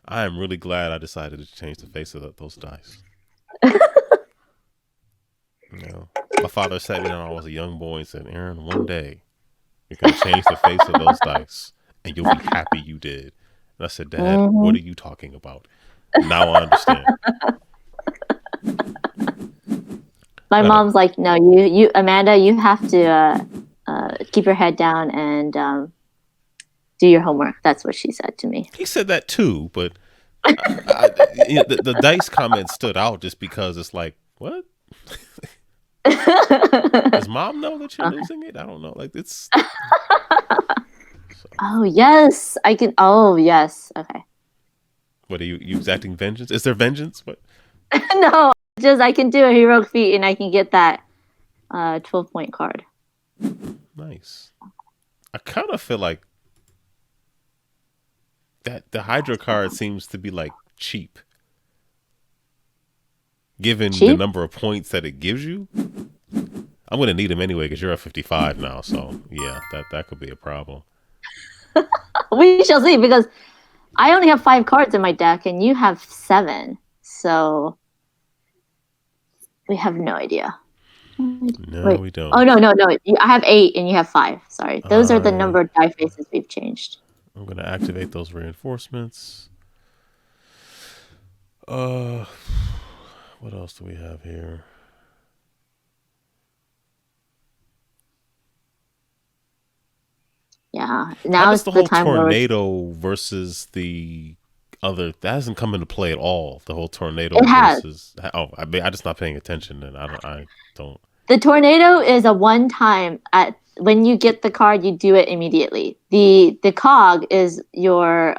I am really glad I decided to change the face of those dice. My father sat me down when I was a young boy and said, "Aaron, one day you're going to change the face of those dice and you'll be happy you did." And I said, "Dad, what are you talking about?" Now I understand. My mom's like, "No, you, Amanda, you have to keep your head down and do your homework." That's what she said to me. He said that too, but the dice comment stood out just because it's like, what? Does mom know that you're losing it? I don't know. Like, it's. Oh yes, I can. Oh yes, okay. What are you exacting vengeance? Is there vengeance? What? No, just I can do a heroic feat and I can get that 12-point card. Nice. I kind of feel like that the Hydra card seems to be like cheap, given the number of points that it gives you. I'm gonna need him anyway because you're at 55 now. So yeah, that could be a problem. We shall see, because I only have 5 cards in my deck and you have 7, so we have no idea. No, Wait. we don't. Oh no! I have 8 and you have 5. Sorry, those are the number of die faces we've changed. I'm gonna activate those reinforcements. What else do we have here? Yeah, now it's is the the whole time tornado versus the other. That hasn't come into play at all. The whole tornado it has. versus. Oh, I just not paying attention, and I don't. The tornado is a one-time. When you get the card, you do it immediately. The cog is your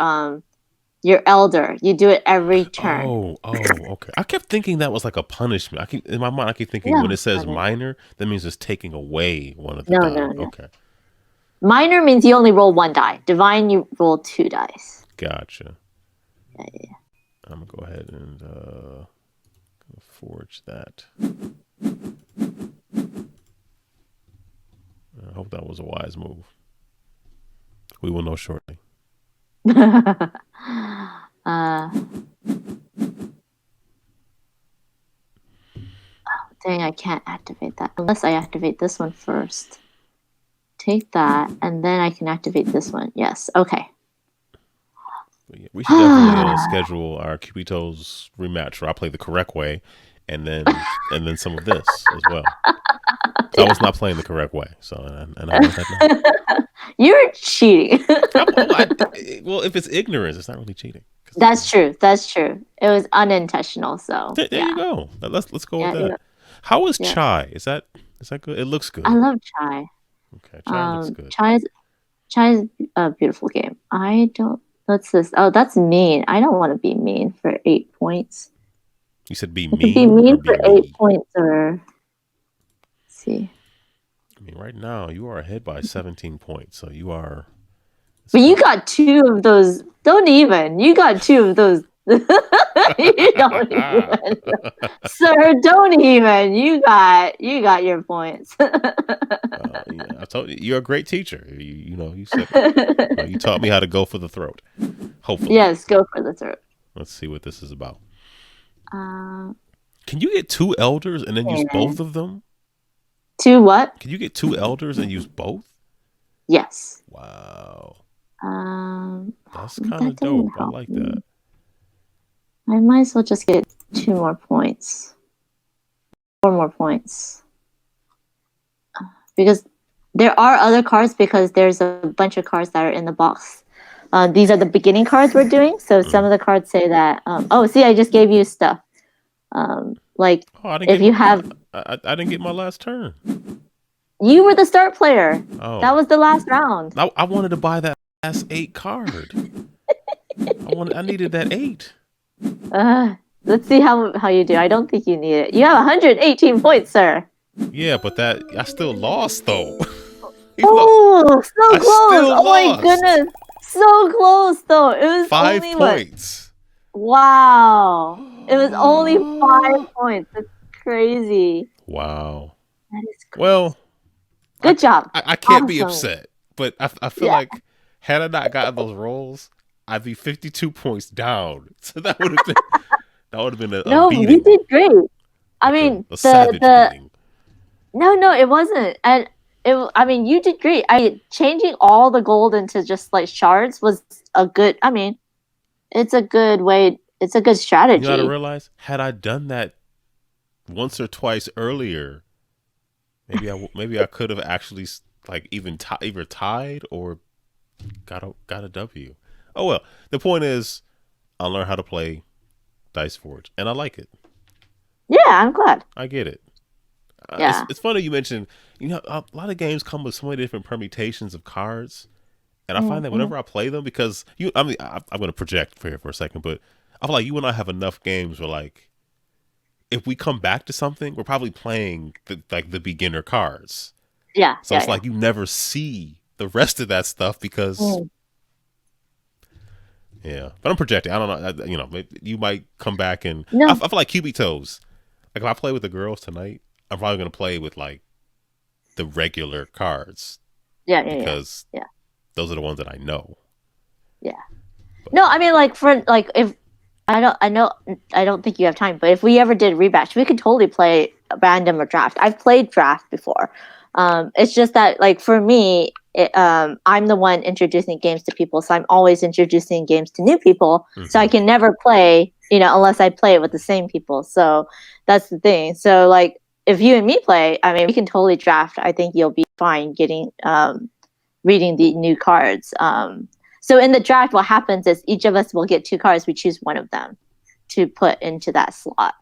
elder. You do it every turn. Oh, okay. I kept thinking that was like a punishment. In my mind, I keep thinking when it says minor, that means it's taking away one of the die. No. Okay. Minor means you only roll 1 die. Divine, you roll 2 dice. Gotcha. Yeah. I'm gonna go ahead and forge that. I hope that was a wise move. We will know shortly. Dang, I can't activate that unless I activate this one first. Take that, and then I can activate this one. Yes, okay. Yeah, we should definitely schedule our Cubitos rematch where I play the correct way, and then some of this as well. I was not playing the correct way, so and I let that know. You're cheating. Well, if it's ignorance, it's not really cheating. That's true. It was unintentional. So there you go. Let's go with that. Yeah. How is chai? Is that good? It looks good. I love chai. Okay, chai looks good. Chai is a beautiful game. I don't. What's this? Oh, that's mean. I don't want to be mean for 8 points. You said be I mean. Be mean for 8 points, or let's see. I mean, right now you are ahead by 17 points, so you are. But you got 2 of those. Don't even. You got 2 of those. You don't even, sir. Don't even. You got your points. Yeah, I told you, you're a great teacher. You said you taught me how to go for the throat. Hopefully, yes, go for the throat. Let's see what this is about. Uh, Can you get 2 elders and then use both of them? Two what? Can you get 2 elders and use both? Yes. Wow. That's kind That of didn't dope. I help like me. that. I might as well just get 2 more points. 4 more points. Because there are other cards because there's a bunch of cards that are in the box. These are the beginning cards we're doing. So some of the cards say that. See, I just gave you stuff. Like if you have, I didn't get my last turn. you were the start player. Oh, That was the last round. I wanted to buy that last 8 card. I needed that 8. Let's see how you do. I don't think you need it. You have 118 points, sir. Yeah, but I still lost though. Oh, so I close! still Oh my lost. goodness, so close though. It was 5 only points. Wow, it was only 5 points. That's crazy. Wow. That is crazy. Well, good job. I can't be upset, but I feel like had I not gotten those rolls, I'd be 52 points down. So that would have been a no, beating. you did great. I mean, a savage beating. No, it wasn't, and I mean, you did great. Changing all the gold into just like shards was a good. I mean, it's a good way. It's a good strategy. You gotta realize, had I done that once or twice earlier, maybe I could have actually like either tied or got a W. Oh well. The point is, I learned how to play Dice Forge, and I like it. Yeah, I'm glad. I get it. Yeah. It's funny you mentioned, a lot of games come with so many different permutations of cards. And I find that whenever I play them, because I'm going to project for here for a second, but I feel like you and I have enough games where, like, if we come back to something, we're probably playing the beginner cards. Yeah. So it's like you never see the rest of that stuff because, But I'm projecting. I don't know. You might come back and I feel like QB Toes. Like if I play with the girls tonight, I'm probably going to play with like the regular cards. Because those are the ones that I know. Yeah. No, I mean, like if I don't think you have time, but if we ever did rebatch, we could totally play random or draft. I've played draft before. It's just that, like, for me, I'm the one introducing games to people, so I'm always introducing games to new people. So I can never play, unless I play it with the same people. So that's the thing. So like, if you and me play, I mean, we can totally draft. I think you'll be fine getting reading the new cards. So in the draft, what happens is each of us will get 2 cards. We choose one of them to put into that slot,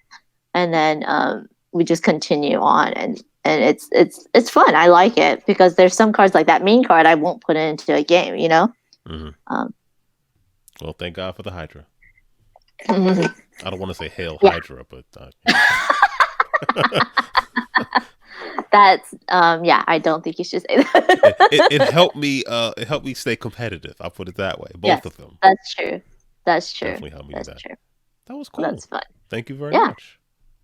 and then we just continue on, and it's fun. I like it because there's some cards like that main card I won't put into a game. Well, thank God for the Hydra. I don't want to say Hail Hydra, but that's I don't think you should say that. it helped me. It helped me stay competitive. I'll put it that way. Both of them. That's true. Definitely helped me with that. True. That was cool. That's fun. Thank you very much.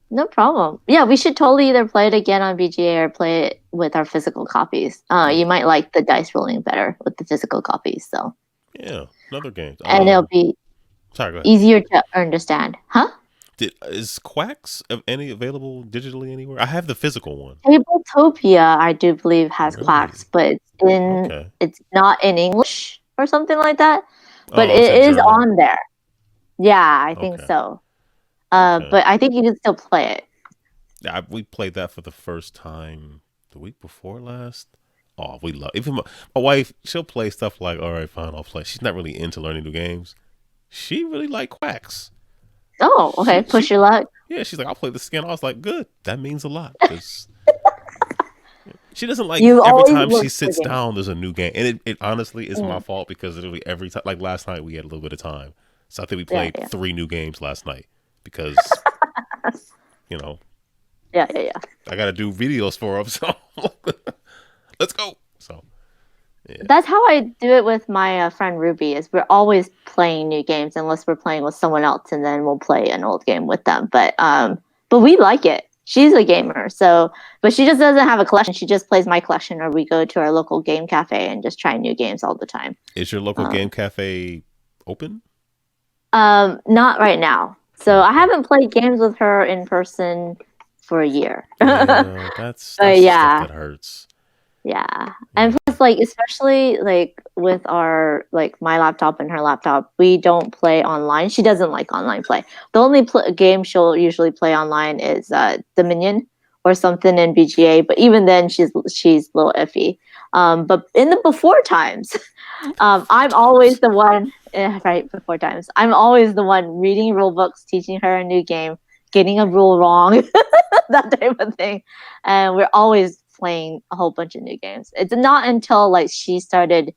No problem. Yeah, we should totally either play it again on BGA or play it with our physical copies. You might like the dice rolling better with the physical copies. So yeah, another game, and it'll be easier to understand, huh? Is Quacks any available digitally anywhere? I have the physical one. Tabletopia, I do believe, has Quacks, but it's not in English or something like that. But it is on there. Yeah, I think so. But I think you can still play it. Yeah, we played that for the first time the week before last. Oh, we love even my wife. She'll play stuff like, all right, fine, I'll play. She's not really into learning new games. She really liked Quacks. Oh, okay. Push your luck. Yeah, she's like, I'll play this again. I was like, good. That means a lot. She doesn't like every time she sits down, there's a new game. And it honestly is my fault because literally every time, like last night, we had a little bit of time. So I think we played 3 new games last night because, Yeah. I got to do videos for them. So let's go. So. Yeah. That's how I do it with my friend Ruby. Is we're always playing new games unless we're playing with someone else, and then we'll play an old game with them. But we like it. She's a gamer, but she just doesn't have a collection. She just plays my collection, or we go to our local game cafe and just try new games all the time. Is your local game cafe open? Not right now. So I Okay. haven't played games with her in person for a year. Yeah, that's But stuff yeah, that hurts. yeah. And Yeah. plus, like, especially like with our like my laptop and her laptop, we don't play online. She doesn't like online play. The only game she'll usually play online is Dominion or something in BGA. But even then, she's a little iffy. But in the before times, I'm always the one. Right before times, I'm always the one reading rule books, teaching her a new game, getting a rule wrong, that type of thing, and we're always playing a whole bunch of new games. It's not until like she started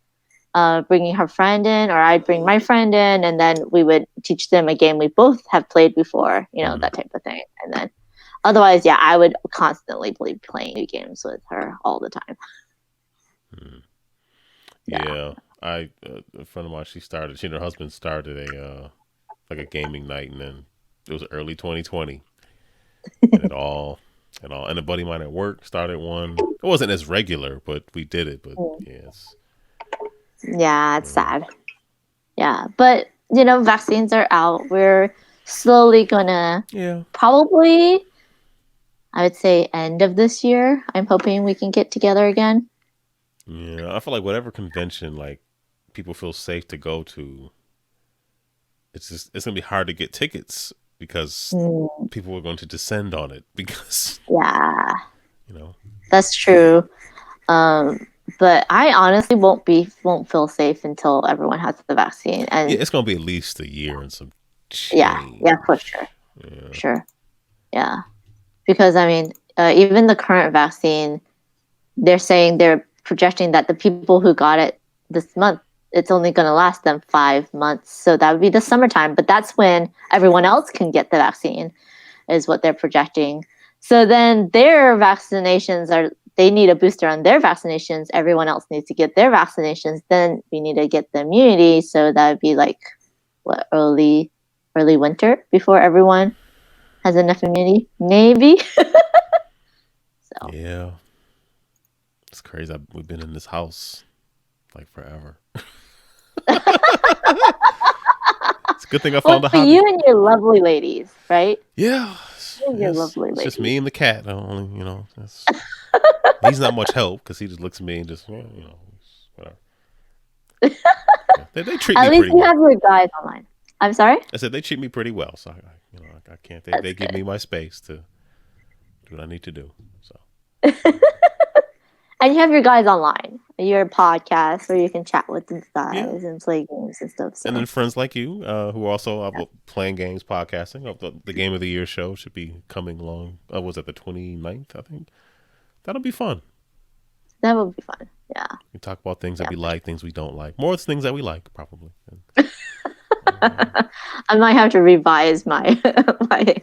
bringing her friend in, or I'd bring my friend in, and then we would teach them a game we both have played before, Mhm. that type of thing. And then otherwise, yeah, I would constantly be playing new games with her all the time. Mhm. Yeah. Yeah. A friend of mine, she and her husband started like a gaming night, and then it was early 2020, and and a buddy of mine at work started one. It wasn't as regular, but we did it. But yes, Yeah, it's yeah, sad. Yeah, but vaccines are out. We're slowly gonna yeah, probably, I would say, end of this year. I'm hoping we can get together again. yeah. I feel like whatever convention like people feel safe to go to, it's gonna be hard to get tickets because Mm, people are going to descend on it because yeah, you know that's true. Um, but I honestly won't feel safe until everyone has the vaccine. yeah, And it's gonna be at least a year and some yeah, yeah, for change. sure, Yeah. sure, yeah. Because I mean, even the current vaccine, they're saying they're projecting that the people who got it this month, it's only going to last them 5 months. So that would be the summertime. But that's when everyone else can get the vaccine, is what they're projecting. So then their vaccinations they need a booster on their vaccinations. Everyone else needs to get their vaccinations. Then we need to get the immunity. So that would be like what, early winter before everyone has enough immunity, maybe. So Yeah, it's crazy. We've been in this house like forever. It's a good thing I well, found a you hobby. and your lovely ladies, right? Yeah, You and your yes. lovely It's just me ladies. and the cat. I only, he's not much help because he just looks at me and just, whatever. Yeah, they treat me At least pretty you well. have your guys online. I'm sorry? I said they treat me pretty well, so I can't. They That's give me good. my space to do what I need to do. So And you have your guys online, your podcast where you can chat with the yeah, guys and play games and stuff. and then So friends like you who are also playing games, podcasting. The Game of the Year show should be coming along. Was it the 29th? I think that'll be fun. that would be fun. Yeah. We talk about things that Yeah. we like, things we don't like. More things that we like, probably. I might have to revise my my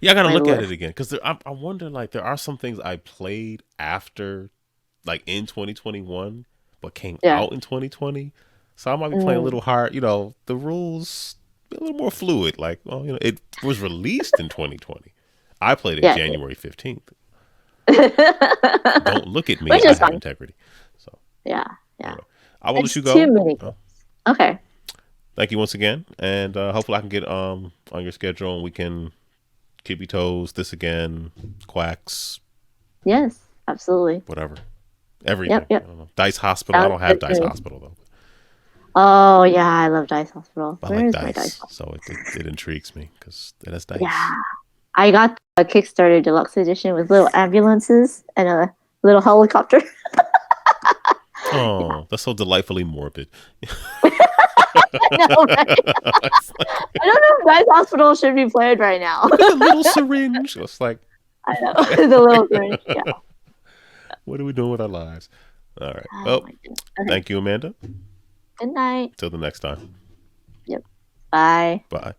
Yeah, I gotta my look at it list. again because I wonder like there are some things I played after like in 2021 but came Yeah. out in 2020. So I might be playing a Mm. little hard. The rules a little more fluid. Like, well, it was released in 2020. I played it Yeah. January 15th. Yeah. Don't look at me. Which I is have fun. integrity. So Yeah. Yeah. anyway, I will let It's you too go. many games. Okay. Thank you once again, and hopefully I can get on your schedule and we can keep your toes. This again, quacks, Yes. Absolutely. whatever, Yep. everything. I Yep. don't know. Dice Hospital. I Sounds don't have good to Dice me. Hospital though. Oh yeah, I love Dice Hospital. I Where like is my Dice dice, Hospital? so it intrigues me because it has Yeah. dice. I got a Kickstarter deluxe edition with little ambulances and a little helicopter. Yeah. Oh, that's so delightfully morbid. I know, right? It's like, I don't know if Dice Hospital should be played right now. look at the little syringe. It's like, I know. okay, The little syringe. Yeah. what are we doing with our lives? All right. Oh Well, my goodness. Okay. thank you, Amanda. Good night. Till the next time. Yep. Bye. Bye.